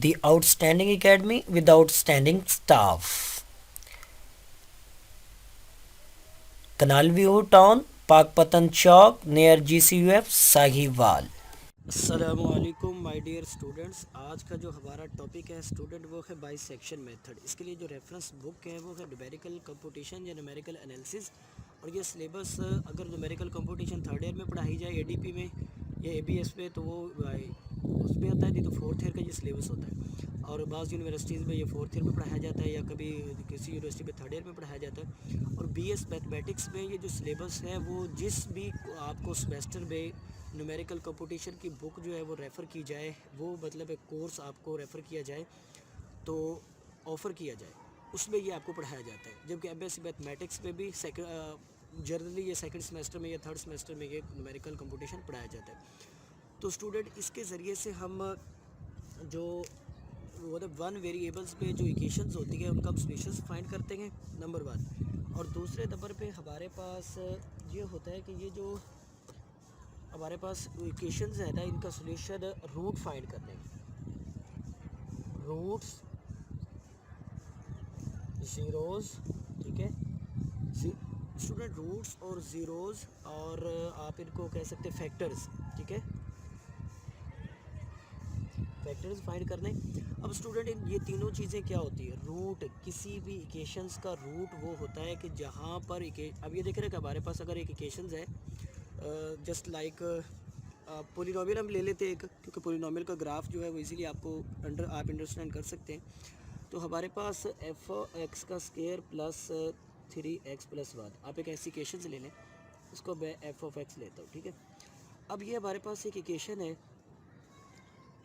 The outstanding academy with outstanding staff. Canal View Town, Pakpatan Chowk, near GCUF, Sahiwal. अस्सलामुअलैकुम my dear students. आज का जो हमारा topic है स्टूडेंट वो है बाइसेक्शन मेथड। इसके लिए जो रेफरेंस बुक है वो है न्यूमेरिकल कंप्यूटेशन या न्यूमेरिकल एनालिसिस। और ये सिलेबस अगर न्यूमेरिकल कंप्यूटेशन थर्ड ईयर में पढ़ाई जाए एडीपी में या एबीएस पे तो वो उसमें होता है, नहीं तो फोर्थ ईयर का ये सिलेबस होता है। और बाज़ यूनिवर्सिटीज़ में ये फोर्थ ईयर में पढ़ाया जाता है या कभी किसी यूनिवर्सिटी में थर्ड ईयर में पढ़ाया जाता है। और बीएस मैथमेटिक्स में ये जो सिलेबस है वो जिस भी आपको सेमेस्टर में न्यूमेरिकल कंप्यूटेशन की बुक जो है वो रेफ़र की जाए, वो मतलब एक कोर्स आपको रेफ़र किया जाए तो ऑफ़र किया जाए, उसमें ये आपको पढ़ाया जाता है। जबकि एमएससी मैथमेटिक्स में भी जनरली ये सेकंड सेमेस्टर में या थर्ड सेमेस्टर में ये न्यूमेरिकल कंप्यूटेशन पढ़ाया जाता है। तो स्टूडेंट इसके ज़रिए से हम जो मतलब वन वेरिएबल्स पे जो इक्वेशंस होती है उनका हम सॉल्यूशंस फाइंड करते हैं, नंबर वन। और दूसरे नंबर पे हमारे पास ये होता है कि ये जो हमारे पास इक्वेशंस है ना, इनका सॉल्यूशन रूट फाइंड करने हैं। रूट्स, ज़ीरोज़, ठीक है स्टूडेंट, रूट्स और ज़ीरोज़, और आप इनको कह सकते हैं फैक्टर्स, ठीक है, फैक्टर्स फाइंड करने। अब स्टूडेंट ये तीनों चीज़ें क्या होती है? रूट, किसी भी इक्वेशंस का रूट वो होता है कि जहाँ पर अब ये देख रहे हैं कि हमारे पास अगर एक इक्वेशंस है जस्ट लाइक पोलिनोमियल हम ले लेते हैं एक, क्योंकि पोलिनोमियल का ग्राफ जो है वो इजीली आपको आप अंडरस्टैंड कर सकते हैं। तो हमारे पास एफ एक्स का स्क्वायर प्लस 3x+1, आप एक ऐसी इक्वेशन ले लें, उसको मैं एफ ऑफ एक्स लेता हूँ, ठीक है। अब ये हमारे पास एक इक्वेशन है।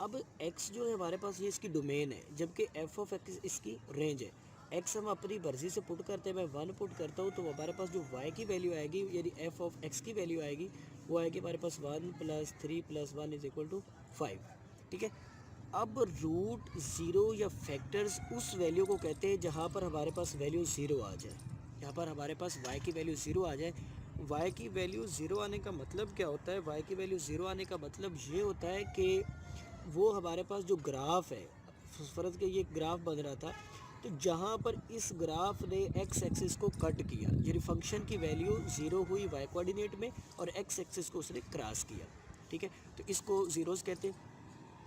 अब x जो है हमारे पास ये इसकी डोमेन है, जबकि एफ ऑफ एक्स इसकी रेंज है। x हम अपनी मर्जी से पुट करते हैं, मैं 1 पुट करता हूँ तो हमारे पास जो y की वैल्यू आएगी, यानी एफ ऑफ एक्स की वैल्यू आएगी, वो आएगी हमारे पास 1 + 3 + 1 = 5, ठीक है। अब रूट ज़ीरो या फैक्टर्स उस वैल्यू को कहते हैं जहाँ पर हमारे पास वैल्यू ज़ीरो आ जाए, यहाँ पर हमारे पास y की वैल्यू ज़ीरो आ जाए। y की वैल्यू ज़ीरो आने का मतलब क्या होता है? y की वैल्यू ज़ीरो आने का मतलब ये होता है कि वो हमारे पास जो ग्राफ है, फ़र्ज़ के ये ग्राफ बन रहा था, तो जहाँ पर इस ग्राफ ने एक्स एक्सिस को कट किया, यानी फंक्शन की वैल्यू ज़ीरो हुई वाई कोऑर्डिनेट में और एक्स एक्सिस को उसने क्रॉस किया, ठीक है, तो इसको ज़ीरोज़ कहते हैं।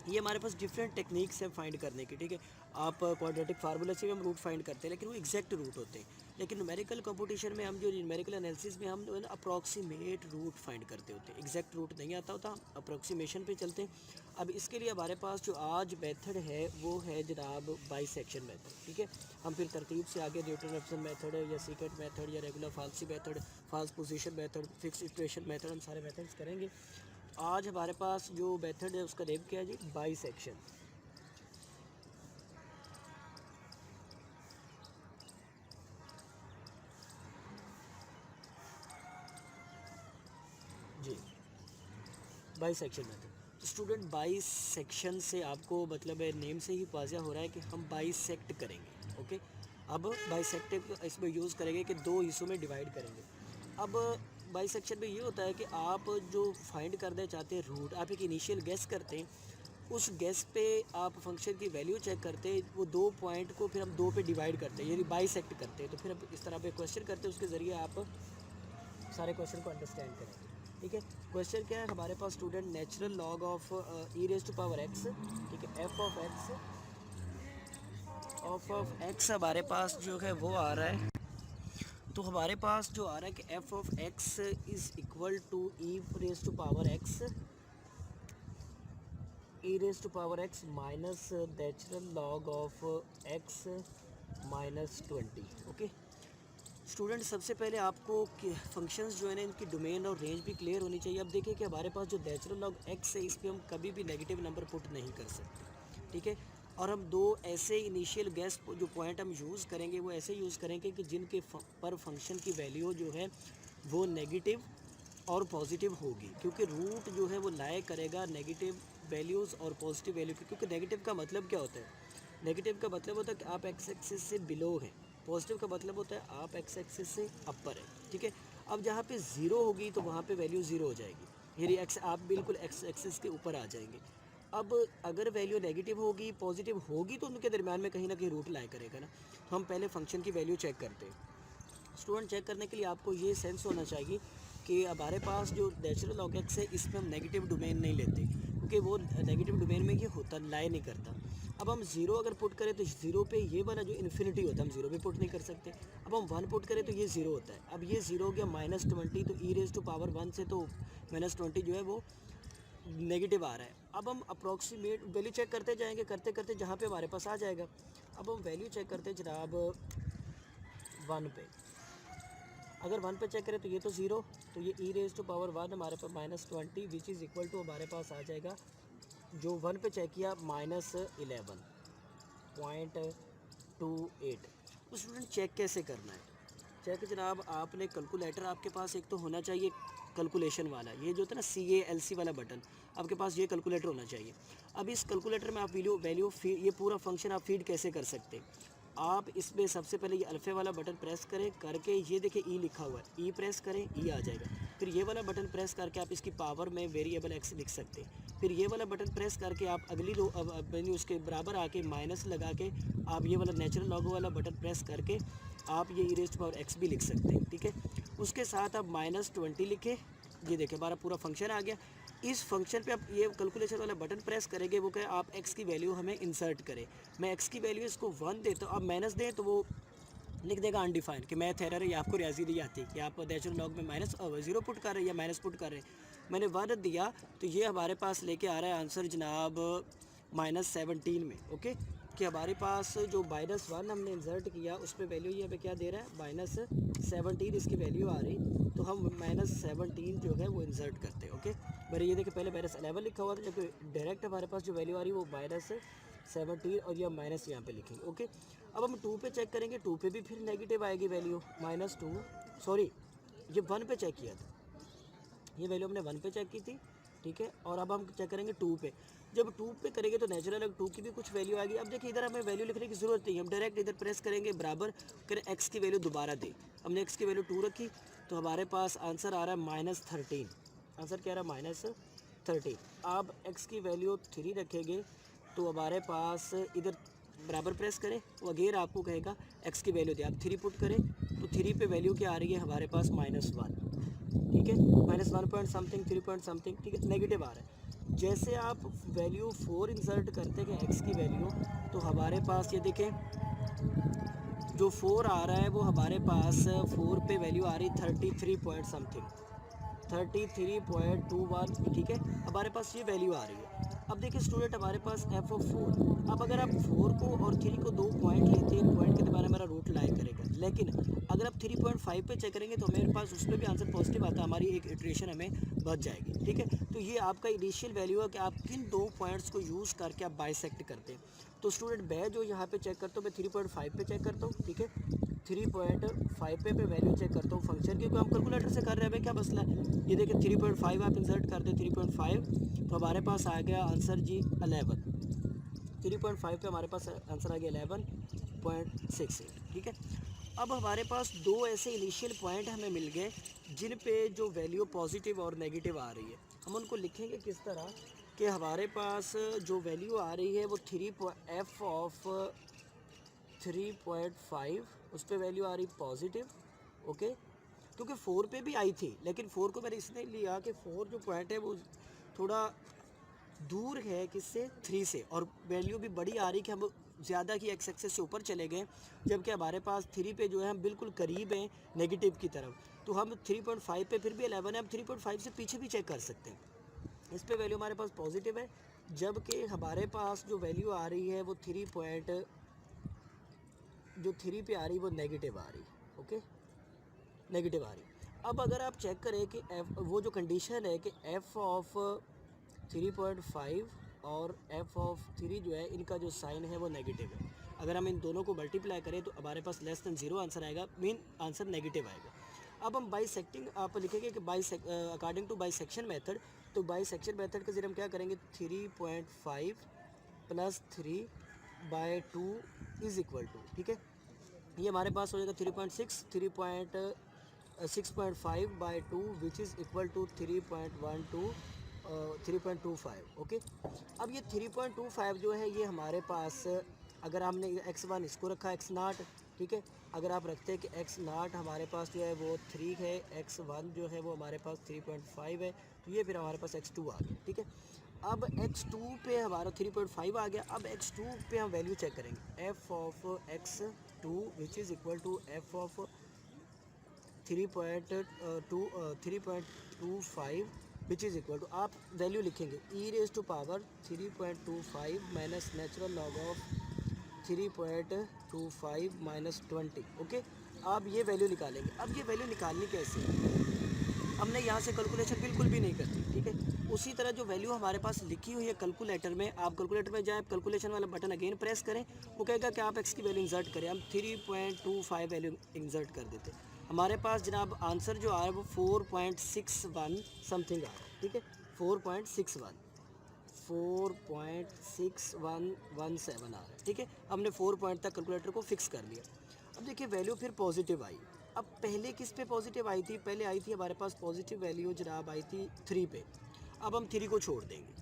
ये हमारे पास डिफरेंट टेक्निक्स हैं फाइंड करने की, ठीक है। आप क्वाड्रेटिक फार्मूला से भी हम रूट फाइंड करते हैं, लेकिन वो एग्जैक्ट रूट होते हैं। लेकिन न्यूमेरिकल कंप्यूटेशन में हम जो न्यूमेरिकल एनालिसिस में हम जो है ना अप्रॉक्सीमेट रूट फाइंड करते होते हैं, एग्जैक्ट रूट नहीं आता होता, हम अप्रॉक्सीमेशन पे चलते हैं। अब इसके लिए हमारे पास जो आज मेथड है वो है जनाब बाइसेक्शन मेथड, ठीक है। हम फिर तरतीब से आगे न्यूटन मेथड या सीकेंट मेथड या regula falsi method, false position method, fix equation method, हम सारे मेथड्स करेंगे। आज हमारे पास जो मेथड है उसका नेम क्या है जी? बाइसेक्शन। जी, बाइसेक्शन मेथड। स्टूडेंट, बाइसेक्शन से आपको मतलब है नेम से ही वाज़ह हो रहा है कि हम बाइसेक्ट करेंगे, ओके। अब बाइसेक्ट इसमें यूज़ करेंगे कि दो हिस्सों में डिवाइड करेंगे। अब बाइसेक्शन में ये होता है कि आप जो फाइंड करना चाहते हैं रूट, आप एक इनिशियल गेस करते हैं, उस गेस पे आप फंक्शन की वैल्यू चेक करते हैं, वो दो पॉइंट को फिर हम दो पे डिवाइड करते हैं, यानी बाइसेक्ट करते हैं। तो फिर अब इस तरह पे क्वेश्चन करते हैं, उसके ज़रिए आप सारे क्वेश्चन को अंडरस्टैंड करेंगे, ठीक है। क्वेश्चन क्या है हमारे पास student? Natural log of e⁻x, ठीक है, ऑफ एक्स हमारे पास जो है वो आ रहा है। तो हमारे पास जो आ रहा है कि F of X is equal to e⁻x minus natural log of x -20, okay. Student, सबसे पहले आपको फंक्शंस जो है ना इनकी डोमेन और रेंज भी क्लियर होनी चाहिए। अब देखिए कि हमारे पास जो नेचुरल लॉग x है, इस पर हम कभी भी नेगेटिव नंबर पुट नहीं कर सकते, ठीक है। और हम दो ऐसे इनिशियल गैस जो पॉइंट हम यूज़ करेंगे वो ऐसे यूज़ करेंगे कि जिनके पर फंक्शन की वैल्यू जो है वो नेगेटिव और पॉजिटिव होगी, क्योंकि रूट जो है वो लाए करेगा नेगेटिव वैल्यूज़ और पॉजिटिव वैल्यू की। क्योंकि नेगेटिव का मतलब क्या होता है? नेगेटिव का मतलब होता है कि आप एक्स एक्सिस से बिलो हैं, पॉजिटिव का मतलब होता है आप एक्स एक्सिस से अपर है, ठीक है। अब जहाँ पे ज़ीरो होगी तो वहाँ पे वैल्यू ज़ीरो हो जाएगी, यानी एक्स आप बिल्कुल एक्स एक्सिस के ऊपर आ जाएंगे। अब अगर वैल्यू नेगेटिव होगी पॉजिटिव होगी तो उनके दरम्यान में कहीं ना कहीं रूट लाई करेगा ना। तो हम पहले फंक्शन की वैल्यू चेक करते हैं। स्टूडेंट चेक करने के लिए आपको ये सेंस होना चाहिए कि हमारे पास जो नेचुरल लॉग एक्स है इसमें हम नेगेटिव डोमेन नहीं लेते, क्योंकि वो नेगेटिव डोमेन में ये होता लाई नहीं करता। अब हम ज़ीरो अगर पुट करें तो ज़ीरो पे ये वाला जो इन्फिनिटी होता है हम ज़ीरो पे पुट नहीं कर सकते। अब हम वन पुट करें तो ये ज़ीरो होता है। अब ये ज़ीरो हो गया -20, तो ई रेज टू पावर 1 से तो -20 जो है वो नेगेटिव आ रहा है। अब हम अप्रॉक्सीमेट वैल्यू चेक करते जाएंगे, करते करते जहाँ पे हमारे पास आ जाएगा। अब हम वैल्यू चेक करते हैं जनाब 1 पे। अगर 1 पे चेक करें तो ये तो ज़ीरो, तो ये ई रेज टू पावर 1 हमारे पास -20 विच इज़ इक्वल टू हमारे पास आ जाएगा, जो 1 पे चेक किया -11.28। तो स्टूडेंट चेक कैसे करना है? चेक जनाब आपने कैलकुलेटर आपके पास एक तो होना चाहिए कैलकुलेशन वाला, ये जो होता है ना CALC वाला बटन, आपके पास ये कैलकुलेटर होना चाहिए। अब इस कैलकुलेटर में आप वैल्यू ये पूरा फंक्शन आप फीड कैसे कर सकते हैं? आप इसमें सबसे पहले ये अल्फ़े वाला बटन प्रेस करें, करके ये देखिए ई लिखा हुआ है, ई प्रेस करें, ई आ जाएगा। फिर ये वाला बटन प्रेस करके आप इसकी पावर में वेरिएबल एक्स लिख सकते हैं। फिर ये वाला बटन प्रेस करके आप अगली रो उसके बराबर आके माइनस लगा के आप ये वाला नेचुरल लॉग वाला बटन प्रेस करके आप ये इरेज टू पावर एक्स भी लिख सकते हैं, ठीक है। उसके साथ आप -20 लिखें, ये देखिए हमारा पूरा फंक्शन आ गया। इस फंक्शन पे आप ये कैलकुलेशन वाला बटन प्रेस करेंगे, वो कहे आप x की वैल्यू हमें इंसर्ट करें। मैं x की वैल्यू इसको 1 देता हूँ, आप माइनस दें तो वो लिख देगा अनडिफाइंड कि मैथ एरर है, या आपको रियाजी नहीं आती कि आप नेचुरल लॉग में -0 पुट कर रहे हैं या माइनस पुट कर रहे हैं। मैंने 1 दिया तो ये हमारे पास लेके आ रहा है आंसर जनाब -17 में, ओके। कि हमारे पास जो -1 हमने इंसर्ट किया उस पर वैल्यू यहाँ पे क्या दे रहा है -17 इसकी वैल्यू आ रही, तो हम -17 जो है वो इंसर्ट करते हैं, ओके। मेरे ये देखिए पहले -11 लिखा हुआ था, जबकि डायरेक्ट हमारे पास जो वैल्यू आ रही है वो -17 और ये माइनस यहाँ पे लिखेंगे, ओके। अब हम 2 पे चेक करेंगे, 2 पे भी फिर नेगेटिव आएगी वैल्यू -2, सॉरी ये 1 पे चेक किया था, ये वैल्यू हमने 1 पे चेक की थी, ठीक है। और अब हम चेक करेंगे 2 पे। जब 2 पे करेंगे तो नेचुरल 2 की भी कुछ वैल्यू आएगी। अब देखिए इधर हमें वैल्यू लिखने की ज़रूरत नहीं है, हम डायरेक्ट इधर प्रेस करेंगे बराबर करें एक्स की वैल्यू दोबारा दे। हमने एक्स की वैल्यू 2 रखी तो हमारे पास आंसर आ रहा है -13। आंसर क्या आ रहा है -13। अब एक्स की वैल्यू 3 रखेंगे तो हमारे पास इधर बराबर प्रेस करें, वो अगेर आपको कहेगा एक्स की वैल्यू दे, आप 3 पुट करें तो 3 पे वैल्यू क्या आ रही है हमारे पास -1, ठीक है। -1 पॉइंट समथिंग, 3 पॉइंट समथिंग, ठीक है, नेगेटिव आ रहा है। जैसे आप वैल्यू 4 इंसर्ट करते हैं एक्स की वैल्यू, तो हमारे पास ये देखें जो 4 आ रहा है वो हमारे पास 4 पे वैल्यू आ रही 33 पॉइंट समथिंग, 33.21, ठीक है, हमारे पास ये वैल्यू आ रही है। अब देखिए स्टूडेंट हमारे पास f(4), अब अगर आप 4 को और 3 को 2 पॉइंट लेते हैं, पॉइंट के दरमियान हमारा रूट लाई करेगा, लेकिन अगर आप 3.5 पे चेक करेंगे तो मेरे पास उस पर भी आंसर पॉजिटिव आता है, हमारी एक इटरेशन हमें बच जाएगी, ठीक है। तो ये आपका इनिशियल वैल्यू है कि आप किन 2 पॉइंट्स को यूज़ करके आप बाइसेक्ट करते हैं। तो स्टूडेंट मैं जो यहाँ पे चेक करता हूँ, मैं 3.5 पे चेक करता हूँ, ठीक है, 3.5 पे वैल्यू चेक करता हूँ फंक्शन की, क्योंकि हम कैलकुलेटर से कर रहे हैं, क्या मसला है। ये देखिए 3.5 आप इंसर्ट कर दें, 3.5 तो हमारे पास आ गया आंसर जी 11। 3.5 पे हमारे पास आंसर आ गया 11.68, ठीक है। अब हमारे पास 2 ऐसे इनिशियल पॉइंट हमें मिल गए जिन पे जो वैल्यू पॉजिटिव और नेगेटिव आ रही है। हम उनको लिखेंगे किस तरह कि हमारे पास जो वैल्यू आ रही है वो f ऑफ 3.5, उस पर वैल्यू आ रही पॉजिटिव, ओके, क्योंकि 4 पे भी आई थी, लेकिन 4 को मैंने इसने लिया कि 4 जो पॉइंट है वो थोड़ा दूर है किससे, 3 से, और वैल्यू भी बड़ी आ रही कि हम ज़्यादा की एक्स एक्सेस से ऊपर चले गए, जबकि हमारे पास 3 पे जो है हम बिल्कुल करीब हैं नेगेटिव की तरफ। तो हम 3.5 पे फिर भी 11 है, हम 3.5 से पीछे भी चेक कर सकते हैं, इस पे वैल्यू हमारे पास पॉजिटिव है, जबकि हमारे पास जो वैल्यू आ रही है वो 3 पे आ रही वो नेगेटिव आ रही, ओके, नेगेटिव आ रही। अब अगर आप चेक करें कि वो जो कंडीशन है कि f ऑफ 3.5 और f ऑफ 3 जो है इनका जो साइन है वो नेगेटिव है, अगर हम इन दोनों को मल्टीप्लाई करें तो हमारे पास <0 आंसर आएगा, मीन आंसर नेगेटिव आएगा। अब हम बाइसेक्टिंग आप लिखेंगे कि अकॉर्डिंग टू बाइसेक्शन मेथड, तो बाइसेक्शन मेथड के जरिए हम क्या करेंगे, 3.5 + 3/2 इज़ इक्वल टू, ठीक है, ये हमारे पास हो जाएगा 3.6/2 which is equal to 3.12 3.25 okay. अब ये 3.25 जो है ये हमारे पास, अगर हमने x1 इसको रखा x0, ठीक है, अगर आप रखते हैं कि x0 हमारे पास जो है वो 3 है, x1 जो है वो हमारे पास 3.5 है, तो ये फिर हमारे पास x2 आ गया, ठीक है। अब x2 पे हमारा 3.5 आ गया। अब x2 पे हम वैल्यू चेक करेंगे, f of x2 which is equal to f of 3.25 which is equal to, आप वैल्यू लिखेंगे e raise to power 3.25 minus natural log of 3.25 minus 20, okay. आप ये वैल्यू निकालेंगे। अब ये वैल्यू निकालनी कैसे है, हमने यहाँ से कैलकुलेशन बिल्कुल भी नहीं करनी, ठीक है। उसी तरह जो वैल्यू हमारे पास लिखी हुई है कैलकुलेटर में, आप कैलकुलेटर में जाए, कैलकुलेशन वाला बटन अगेन प्रेस करें, वो कहेगा कि आप x की वैल्यू इंसर्ट करें। हम 3.25 वैल्यू इंसर्ट कर देते, हमारे पास जनाब आंसर जो आ रहा है वो 4.61 समथिंग आ रहा है, ठीक है, 4.6117 आ रहा है, ठीक है। हमने 4 पॉइंट तक कैलकुलेटर को फिक्स कर लिया। अब देखिए वैल्यू फिर पॉजिटिव आई। अब पहले किस पे पॉजिटिव आई थी, पहले आई थी हमारे पास पॉजिटिव वैल्यू जनाब आई थी 3 पे। अब हम 3 को छोड़ देंगे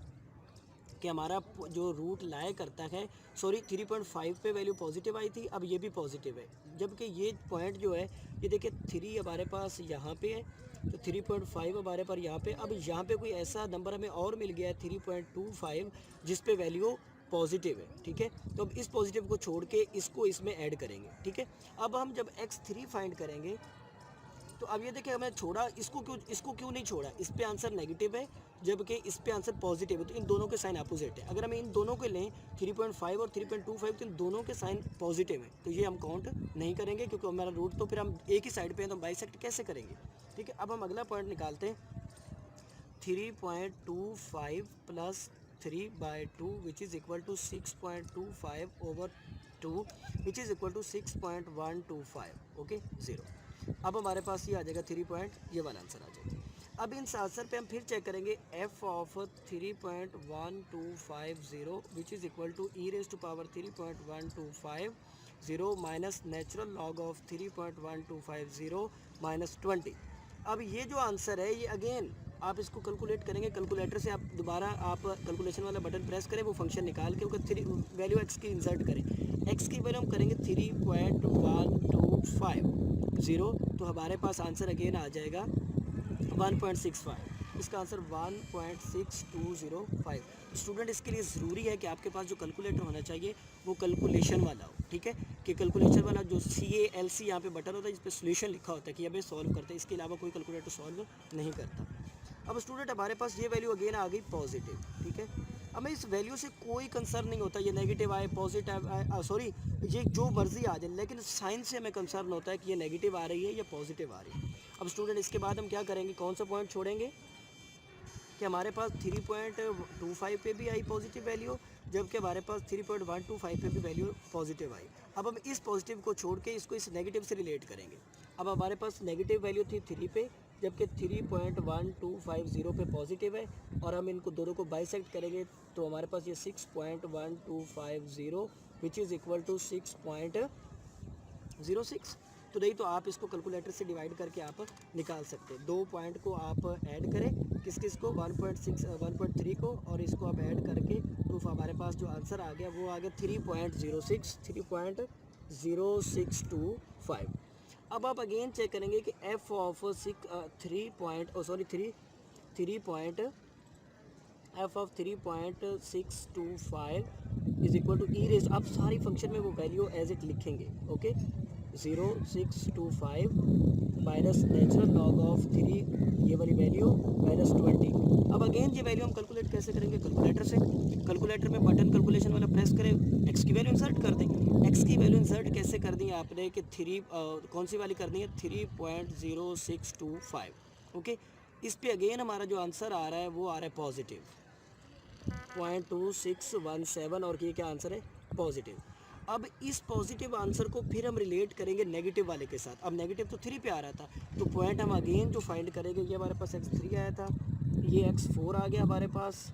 कि हमारा जो रूट लाए करता है, सॉरी 3.5 पे वैल्यू पॉजिटिव आई थी, अब ये भी पॉजिटिव है, जबकि ये पॉइंट जो है ये देखिए 3 हमारे पास यहाँ पे है, तो 3.5 हमारे पर यहाँ पे। अब यहाँ पे कोई ऐसा नंबर हमें और मिल गया है 3.25 जिस पे वैल्यू पॉजिटिव है, ठीक है। तो अब इस पॉजिटिव को छोड़ के इसको इसमें ऐड करेंगे, ठीक है। अब हम जब x3 फाइंड करेंगे, तो अब ये देखिए हमें छोड़ा, इसको क्यों नहीं छोड़ा, इस पे आंसर नेगेटिव है जबकि इस पे आंसर पॉजिटिव है, तो इन दोनों के साइन अपोजिट है। अगर हम इन दोनों के लें 3.5 और 3.25, तो इन दोनों के साइन पॉजिटिव है, तो ये हम काउंट नहीं करेंगे क्योंकि हमारा रूट तो फिर हम एक ही साइड पे हैं, तो हम बाइसेक्ट कैसे करेंगे, ठीक है। अब हम अगला पॉइंट निकालते हैं, 3.25 plus 3/2 which is equal to 6.25 over 2 which is equal to 6.125, okay 0। अब हमारे पास ये आ जाएगा 3 पॉइंट, ये वाला आंसर आ जाएगा। अब इन आंसर पे हम फिर चेक करेंगे, f of 3.1250 which is equal to e raise to power 3.1250 minus natural log of 3.1250 minus 20। अब ये जो आंसर है ये अगेन आप इसको कैलकुलेट करेंगे, कैलकुलेटर से आप दोबारा आप कैलकुलेशन वाला बटन प्रेस करें, वो फंक्शन निकाल के उसका वैल्यू x की इंसर्ट करें। x की वैल्यू हम करेंगे 3.1250, तो हमारे पास आंसर अगेन आ जाएगा 1.65। इसका आंसर 1.6205। स्टूडेंट इसके लिए ज़रूरी है कि आपके पास जो कैलकुलेटर होना चाहिए वो कैलकुलेशन वाला हो, ठीक है, कि कैलकुलेशन वाला जो CALC यहाँ पे बटन होता है जिस पे सोल्यूशन लिखा होता है कि अब ये सॉल्व करते हैं, इसके अलावा कोई कैलकुलेटर सॉल्व नहीं करता। अब स्टूडेंट हमारे पास ये वैल्यू अगेन आ गई पॉजिटिव, ठीक है। हमें इस वैल्यू से कोई कंसर्न नहीं होता, ये नेगेटिव आए पॉजिटिव आए, सॉरी ये जो मर्जी आ जाए, लेकिन साइन से हमें कंसर्न होता है कि ये नेगेटिव आ रही है या पॉजिटिव आ रही है। अब स्टूडेंट इसके बाद हम क्या करेंगे, कौन सा पॉइंट छोड़ेंगे कि हमारे पास 3.25 पे भी आई पॉजिटिव वैल्यू, जबकि हमारे पास 3.125 पे भी वैल्यू पॉजिटिव आई। अब हम इस पॉजिटिव को छोड़ के इसको इस नेगेटिव से रिलेट करेंगे। अब हमारे पास नेगेटिव वैल्यू थी 3 पे, जबकि 3.1250 पे पॉजिटिव है, और हम इनको दोनों को बाइसेक्ट करेंगे तो हमारे पास ये 6.1250 विच इज़ इक्वल टू 6.06। तो नहीं तो आप इसको कैलकुलेटर से डिवाइड करके आप निकाल सकते हैं। 2 पॉइंट को आप ऐड करें, किस को 1.3 को, और इसको आप ऐड करके तो हमारे पास जो आंसर आ गया वो आ गया 3.0625। अब आप अगेन चेक करेंगे कि f of 3.625 is equal to E raise. आप सारी फंक्शन में वो वैल्यू एज इट लिखेंगे, okay 0.625 minus natural log of 3, ये वाली वैल्यू माइनस 20। अब अगेन ये वैल्यू हम कैलकुलेट कैसे करेंगे, कैलकुलेटर से। कैलकुलेटर में बटन कैलकुलेशन वाला प्रेस करें, x की वैल्यू इंसर्ट कर दें। x की वैल्यू इंसर्ट कैसे कर दी आपने कि 3 कौन सी वाली करनी है, 3.0625, ओके। इस पे अगेन हमारा जो आंसर आ रहा है वो आ रहा है पॉजिटिव 0.2617, और ये क्या आंसर है, पॉजिटिव। अब इस पॉजिटिव आंसर को फिर हम रिलेट करेंगे नेगेटिव वाले के साथ। अब नेगेटिव तो 3 पे आ रहा था, तो पॉइंट हम अगेन जो फाइंड करेंगे, ये हमारे पास x3 आया था, ये x4 आ गया हमारे पास,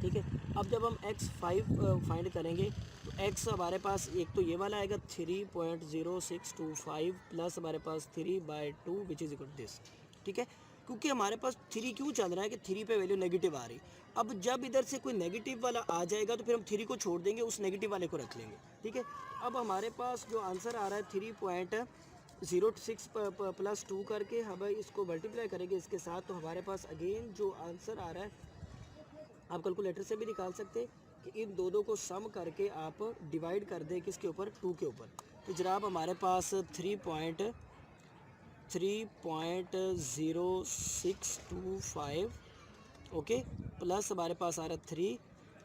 ठीक है। अब जब हम x5 फाइंड करेंगे तो x हमारे पास एक तो ये वाला आएगा 3.0625 प्लस हमारे पास 3/2 which is equal to this, ठीक है। क्योंकि हमारे पास 3 क्यों चल रहा है कि 3 पे वैल्यू नेगेटिव आ रही। अब जब इधर से कोई नेगेटिव वाला आ जाएगा तो फिर हम 3 को छोड़ देंगे, उस नेगेटिव वाले को रख लेंगे, ठीक है। अब हमारे पास जो आंसर आ रहा है 3.06 प्लस 2 करके हम इसको मल्टीप्लाई करेंगे इसके साथ, तो हमारे पास अगेन जो आंसर आ रहा है आप कैलकुलेटर से भी निकाल सकते हैं कि इन दोनों को सम करके आप डिवाइड कर दें किसके ऊपर, 2 के ऊपर। तो जनाब हमारे पास 3.0625 ओके प्लस हमारे पास आ रहा है 3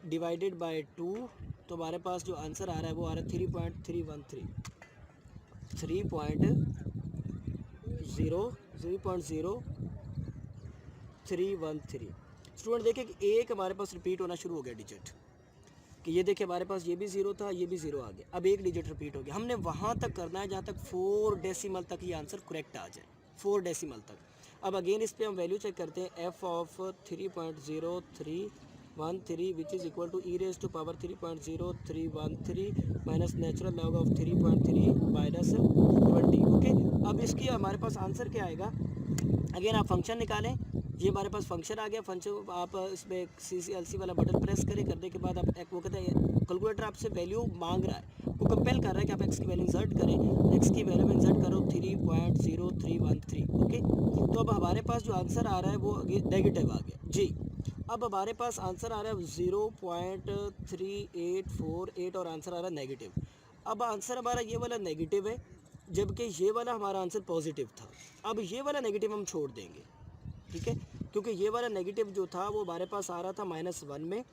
डिवाइडेड बाय 2, तो हमारे पास जो आंसर आ रहा है वो आ रहा है 3.313 3.0313। स्टूडेंट देखें कि एक हमारे पास रिपीट होना शुरू हो गया डिजिट, कि ये देखिए हमारे पास ये भी 0 था, ये भी 0 आ गया, अब एक डिजिट रिपीट हो गया। हमने वहाँ तक करना है जहाँ तक 4 डेसिमल तक ये आंसर करेक्ट आ जाए, 4 डेसिमल तक। अब अगेन इस पर हम वैल्यू चेक करते हैं, f of 3.0313 which is equal to e⁻³ minus natural log of 3.3 minus 20। Okay, अब इसकी हमारे पास आंसर क्या आएगा, अगेन आप फंक्शन निकालें, ये हमारे पास फंक्शन आ गया। फंक्शन आप इसमें CCLC वाला बटन प्रेस करें, करने के बाद आप एक वो कहते हैं कैलकुलेटर आपसे वैल्यू मांग रहा है, वो कंपेल कर रहा है कि आप x की वैल्यू इंसर्ट करें, x की वैल्यू में इंसर्ट करो 3.0313। ओके, तो अब हमारे पास जो आंसर आ रहा है वो नेगेटिव आ गया जी। अब हमारे पास आंसर आ रहा है 0.3848 और आंसर आ रहा है नेगेटिव। अब आंसर हमारा ये वाला नेगेटिव है, जबकि ये वाला हमारा आंसर पॉजिटिव था। अब ये वाला नेगेटिव हम छोड़ देंगे, ठीक है, क्योंकि ये वाला नेगेटिव जो था वो हमारे पास आ रहा था -1 में,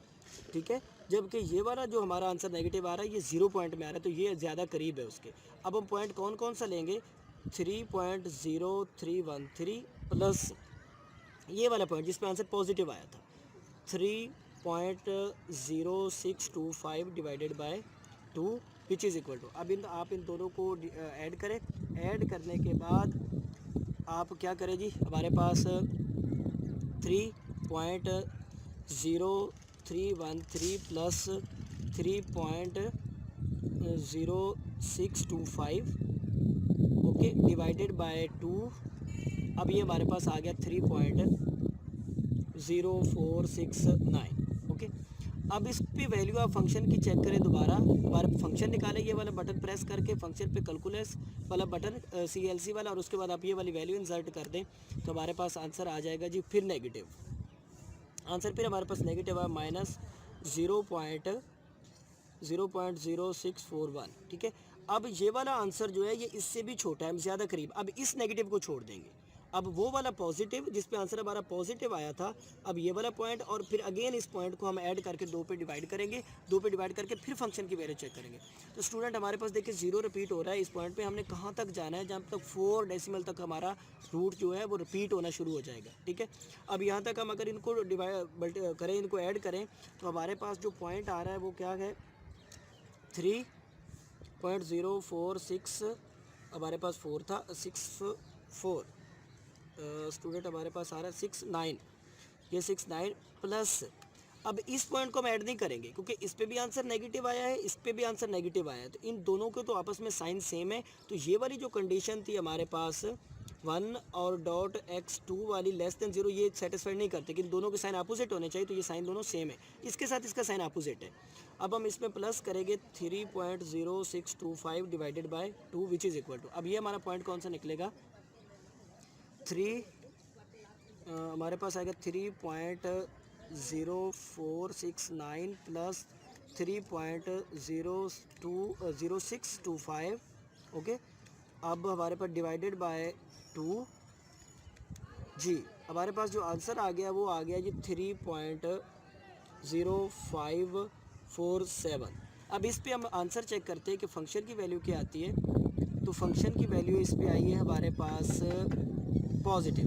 ठीक है, जबकि ये वाला जो हमारा आंसर नेगेटिव आ रहा है ये 0 पॉइंट में आ रहा है, तो ये ज़्यादा करीब है उसके। अब हम पॉइंट कौन कौन सा लेंगे, 3.0313 प्लस ये वाला पॉइंट जिस पे आंसर पॉजिटिव आया था 3.0625 divided by 2 which is equal to, अब आप इन दोनों को ऐड करें, ऐड करने के बाद आप क्या करें जी, हमारे पास 3.0313 प्लस 3.0625 ओके डिवाइडेड बाय 2, अब ये हमारे पास आ गया 3.0469। ओके, अब इस पे वैल्यू आप फंक्शन की चेक करें, दोबारा फंक्शन निकालें, ये वाला बटन प्रेस करके फंक्शन पे कैलकुलेस वाला बटन CLC वाला, और उसके बाद आप ये वाली वैल्यू इंसर्ट कर दें तो हमारे पास आंसर आ जाएगा जी फिर नेगेटिव। आंसर फिर हमारे पास नेगेटिव है -0.0641, ठीक है। अब ये वाला आंसर जो है ये इससे भी छोटा है, हम ज़्यादा करीब, अब इस नेगेटिव को छोड़ देंगे, अब वो वाला पॉजिटिव जिस पे आंसर हमारा पॉजिटिव आया था, अब ये वाला पॉइंट, और फिर अगेन इस पॉइंट को हम ऐड करके 2 पे डिवाइड करेंगे, 2 पे डिवाइड करके फिर फंक्शन की वैल्यू चेक करेंगे। तो स्टूडेंट हमारे पास देखिए 0 रिपीट हो रहा है, इस पॉइंट पे हमने कहाँ तक जाना है, जहाँ तक 4 डेसिमल तक हमारा रूट जो है वो रिपीट होना शुरू हो जाएगा, ठीक है। अब यहाँ तक हम अगर इनको डिवाइड करें, इनको ऐड करें, तो हमारे पास जो पॉइंट आ रहा है वो क्या है 3.046, हमारे पास 4 था 64, स्टूडेंट हमारे पास आ रहा है 69, ये 69 प्लस, अब इस पॉइंट को हम ऐड नहीं करेंगे क्योंकि इस पे भी आंसर नेगेटिव आया है, इस पे भी आंसर नेगेटिव आया है, तो इन दोनों के तो आपस में साइन सेम है। तो ये वाली जो कंडीशन थी हमारे पास 1 और .x2 वाली <0 ये सेटिस्फाइड नहीं करते कि इन दोनों के साइन अपोजिट होने चाहिए, तो ये साइन दोनों सेम है, इसके साथ इसका साइन अपोजिट है। अब हम इसमें प्लस करेंगे 3.0625 divided by 2 which is equal to, अब ये हमारा पॉइंट कौन सा निकलेगा 3, हमारे पास आएगा 3.0469 प्लस 3.0625 ओके। अब हमारे पास डिवाइडेड बाय 2 जी, हमारे पास जो आंसर आ गया वो आ गया जी 3.0547। अब इस पे हम आंसर चेक करते हैं कि फ़ंक्शन की वैल्यू क्या आती है, तो फंक्शन की वैल्यू इस पे आई है हमारे पास पॉजिटिव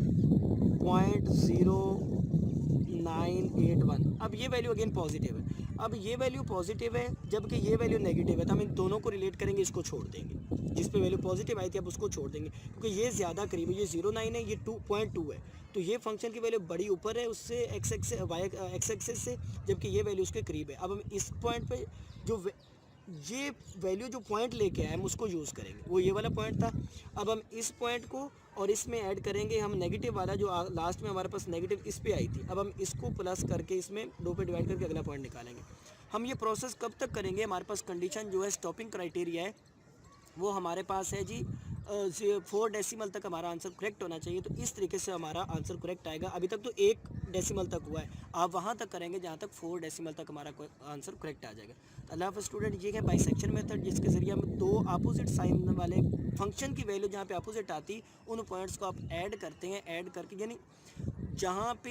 0.0981। अब ये वैल्यू अगेन पॉजिटिव है, अब ये वैल्यू पॉजिटिव है जबकि ये वैल्यू नेगेटिव है, तो हम इन दोनों को रिलेट करेंगे, इसको छोड़ देंगे, जिस पे वैल्यू पॉजिटिव आई थी अब उसको छोड़ देंगे क्योंकि ये ज़्यादा करीब है, ये 0.9 है, ये 2.2 है, तो ये फंक्शन की वैल्यू बड़ी ऊपर है उससे एक्स एक्सिस से, जबकि ये वैल्यू उसके करीब है। अब हम इस पॉइंट पे जो ये वैल्यू जो पॉइंट लेके आए हम उसको यूज़ करेंगे, वो ये वाला पॉइंट था। अब हम इस पॉइंट को और इसमें ऐड करेंगे, हम नेगेटिव वाला जो लास्ट में हमारे पास नेगेटिव इस पे आई थी, अब हम इसको प्लस करके इसमें 2 पे डिवाइड करके अगला पॉइंट निकालेंगे। हम ये प्रोसेस कब तक करेंगे, हमारे पास कंडीशन जो है स्टॉपिंग क्राइटेरिया है वो हमारे पास है जी 4 डेसिमल तक हमारा आंसर करेक्ट होना चाहिए। तो इस तरीके से हमारा आंसर करेक्ट आएगा। अभी तक तो 1 डेसिमल तक हुआ है, आप वहाँ तक करेंगे जहाँ तक 4 डेसिमल तक हमारा आंसर करेक्ट आ जाएगा। तो अल्लाह हाफ़िज़ स्टूडेंट, ये है बाइसेक्शन मेथड, जिसके ज़रिए हम 2 अपोजिट साइन वाले फंक्शन की वैल्यू जहाँ पे अपोजिट आती उन पॉइंट्स को आप ऐड करते हैं, ऐड करके यानी जहाँ पे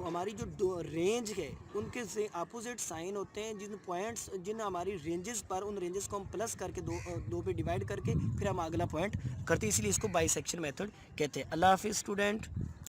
हमारी जो रेंज है उनके से अपोजिट साइन होते हैं, जिन पॉइंट्स जिन हमारी रेंजेस पर, उन रेंजेस को हम प्लस करके दो पे डिवाइड करके फिर हम अगला पॉइंट करते हैं, इसलिए इसको बाइसेक्शन मेथड कहते हैं। अल्लाह हाफिज़ स्टूडेंट।